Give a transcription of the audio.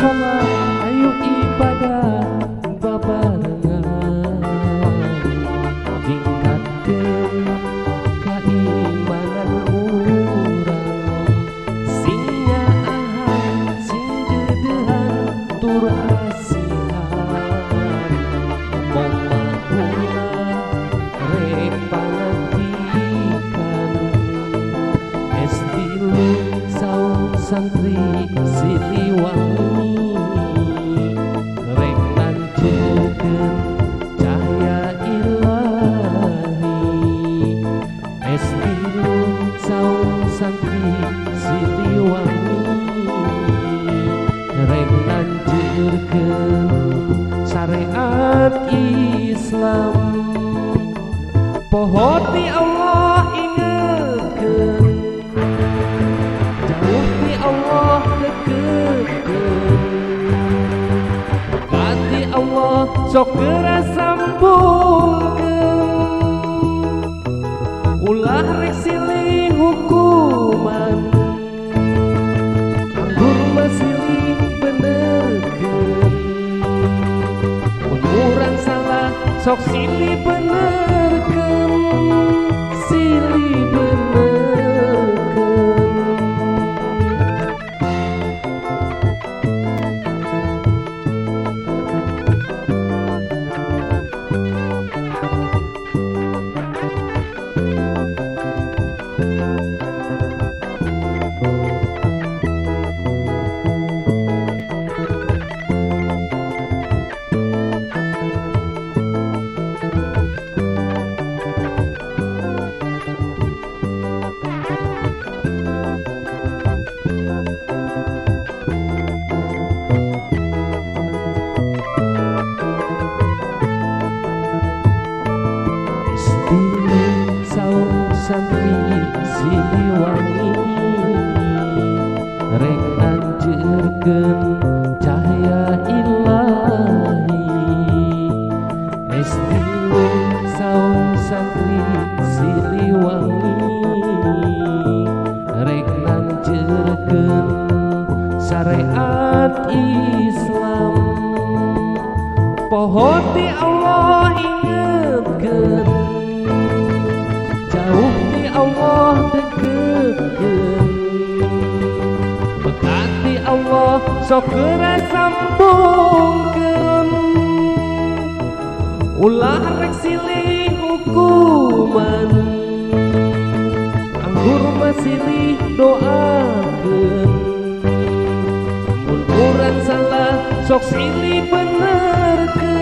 sholat, ayo ibadah babarengan, tingkatkeun keimanan urang, sing nyaahan sing dedehan tur asihan, momahuna rek pangantikan, estilu saum santri Siliwangi, rek lancekeun cahaya ilahi, estilu saum santri Siliwangi, rek lancekeun syariat Islam, poho ti Allah ingetkeun, jauh ti Allah deketkeun, dekati Allah sok geura sambungkeun, ulah rek silih hukuman, anggur mah silih benerkeun, mun urang salah sok silih benerkeun, silih benerkeun. Saum santri Siliwangi, rek lanceurkeun cahaya ilahi, estilu saum santri Siliwangi, rek lanceurkeun syariat Islam, poho ti Allah ingetkeun, jauh ti Allah deketkeun, bekati Allah sok geura sambungkeun, ulah rek silih hukuman, anggur mah silih doakeun, mun urang salah sok silih benerkeun,